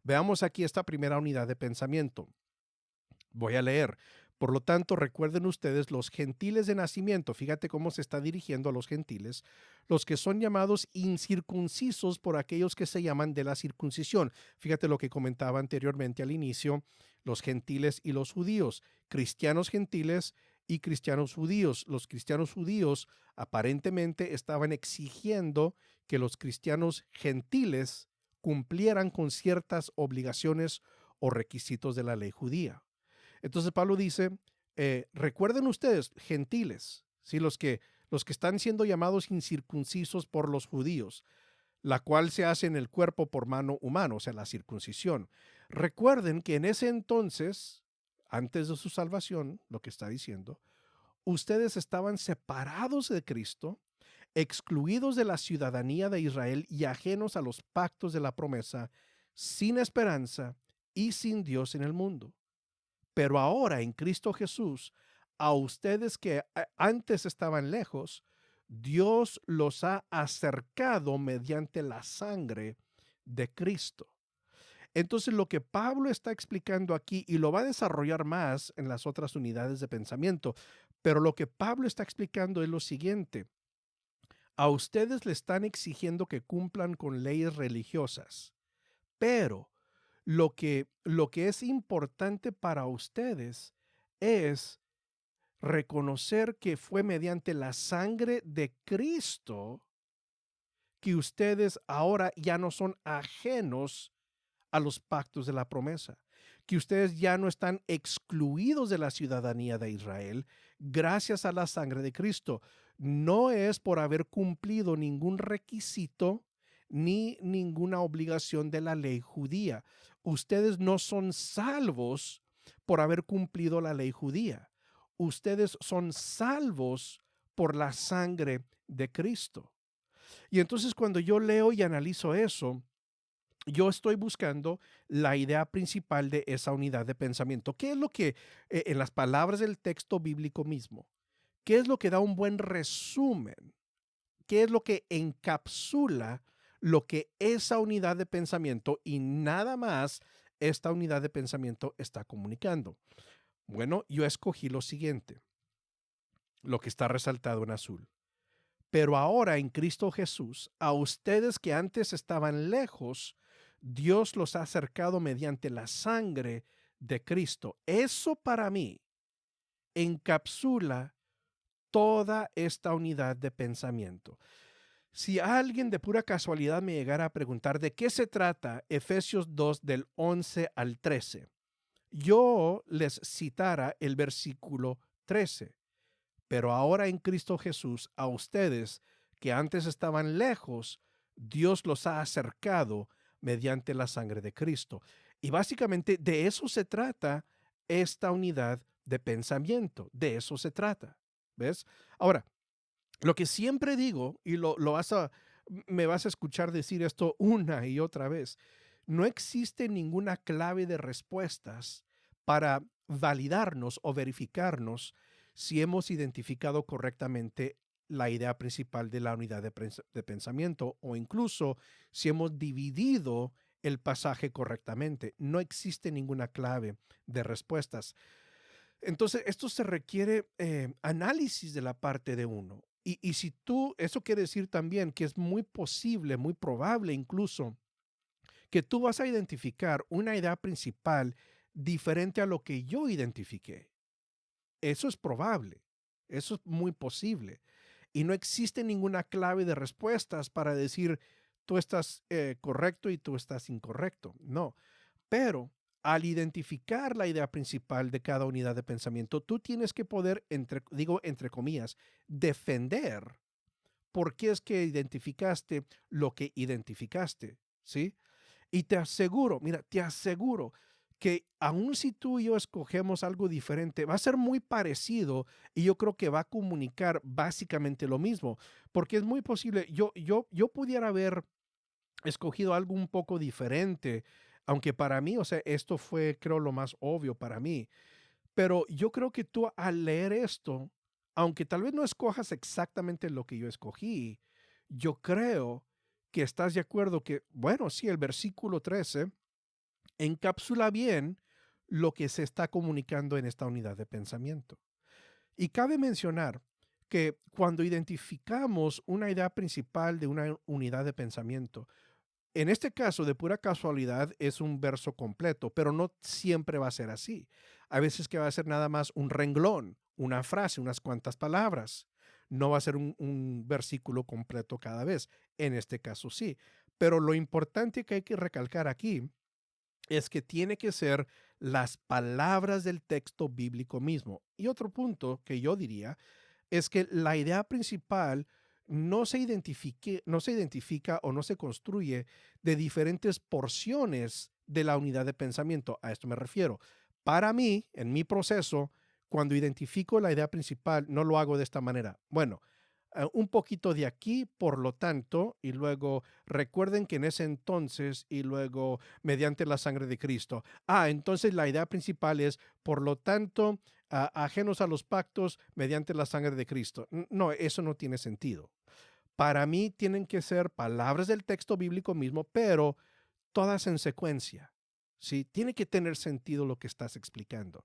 Veamos aquí esta primera unidad de pensamiento. Voy a leer. Por lo tanto, recuerden ustedes los gentiles de nacimiento. Fíjate cómo se está dirigiendo a los gentiles, los que son llamados incircuncisos por aquellos que se llaman de la circuncisión. Fíjate lo que comentaba anteriormente al inicio, los gentiles y los judíos, cristianos gentiles y cristianos judíos. Los cristianos judíos aparentemente estaban exigiendo que los cristianos gentiles cumplieran con ciertas obligaciones o requisitos de la ley judía. Entonces Pablo dice, recuerden ustedes, gentiles, ¿sí? Los que están siendo llamados incircuncisos por los judíos, la cual se hace en el cuerpo por mano humana, o sea, la circuncisión. Recuerden que en ese entonces, antes de su salvación, lo que está diciendo, ustedes estaban separados de Cristo, excluidos de la ciudadanía de Israel y ajenos a los pactos de la promesa, sin esperanza y sin Dios en el mundo. Pero ahora en Cristo Jesús, a ustedes que antes estaban lejos, Dios los ha acercado mediante la sangre de Cristo. Entonces lo que Pablo está explicando aquí, y lo va a desarrollar más en las otras unidades de pensamiento, pero lo que Pablo está explicando es lo siguiente. A ustedes le están exigiendo que cumplan con leyes religiosas, pero lo que es importante para ustedes es reconocer que fue mediante la sangre de Cristo que ustedes ahora ya no son ajenos a los pactos de la promesa, que ustedes ya no están excluidos de la ciudadanía de Israel gracias a la sangre de Cristo. No es por haber cumplido ningún requisito ni ninguna obligación de la ley judía. Ustedes no son salvos por haber cumplido la ley judía. Ustedes son salvos por la sangre de Cristo. Y entonces cuando yo leo y analizo eso, yo estoy buscando la idea principal de esa unidad de pensamiento. ¿Qué es lo que, en las palabras del texto bíblico mismo, qué es lo que da un buen resumen? ¿Qué es lo que encapsula lo que esa unidad de pensamiento y nada más esta unidad de pensamiento está comunicando? Bueno, yo escogí lo siguiente, lo que está resaltado en azul. Pero ahora en Cristo Jesús, a ustedes que antes estaban lejos, Dios los ha acercado mediante la sangre de Cristo. Eso para mí encapsula toda esta unidad de pensamiento. Si alguien de pura casualidad me llegara a preguntar de qué se trata Efesios 2 del 11 al 13, yo les citara el versículo 13. Pero ahora en Cristo Jesús, a ustedes que antes estaban lejos, Dios los ha acercado mediante la sangre de Cristo. Y básicamente de eso se trata esta unidad de pensamiento. De eso se trata. ¿Ves? Ahora, lo que siempre digo, y me vas a escuchar decir esto una y otra vez, no existe ninguna clave de respuestas para validarnos o verificarnos si hemos identificado correctamente la idea principal de la unidad de pensamiento o incluso si hemos dividido el pasaje correctamente. No existe ninguna clave de respuestas. Entonces, esto se requiere análisis de la parte de uno. Y si tú, eso quiere decir también que es muy posible, muy probable incluso, que tú vas a identificar una idea principal diferente a lo que yo identifiqué. Eso es probable, eso es muy posible. Y no existe ninguna clave de respuestas para decir tú estás correcto y tú estás incorrecto. No, pero al identificar la idea principal de cada unidad de pensamiento, tú tienes que poder, digo entre comillas, defender por qué es que identificaste lo que identificaste, ¿sí? Y te aseguro, mira, te aseguro que aun si tú y yo escogemos algo diferente, va a ser muy parecido y yo creo que va a comunicar básicamente lo mismo, porque es muy posible, yo pudiera haber escogido algo un poco diferente, aunque para mí, o sea, esto fue, creo, lo más obvio para mí. Pero yo creo que tú al leer esto, aunque tal vez no escojas exactamente lo que yo escogí, yo creo que estás de acuerdo que, bueno, sí, el versículo 13 encapsula bien lo que se está comunicando en esta unidad de pensamiento. Y cabe mencionar que cuando identificamos una idea principal de una unidad de pensamiento, en este caso, de pura casualidad, es un verso completo, pero no siempre va a ser así. A veces que va a ser nada más un renglón, una frase, unas cuantas palabras. No va a ser un versículo completo cada vez. En este caso sí. Pero lo importante que hay que recalcar aquí es que tiene que ser las palabras del texto bíblico mismo. Y otro punto que yo diría es que la idea principal no se identifica o no se construye de diferentes porciones de la unidad de pensamiento. A esto me refiero. Para mí, en mi proceso, cuando identifico la idea principal, no lo hago de esta manera. Bueno, un poquito de aquí, por lo tanto, y luego recuerden que en ese entonces, y luego mediante la sangre de Cristo. Entonces la idea principal es, por lo tanto, ajenos a los pactos mediante la sangre de Cristo. No, eso no tiene sentido. Para mí tienen que ser palabras del texto bíblico mismo, pero todas en secuencia. ¿Sí? Tiene que tener sentido lo que estás explicando.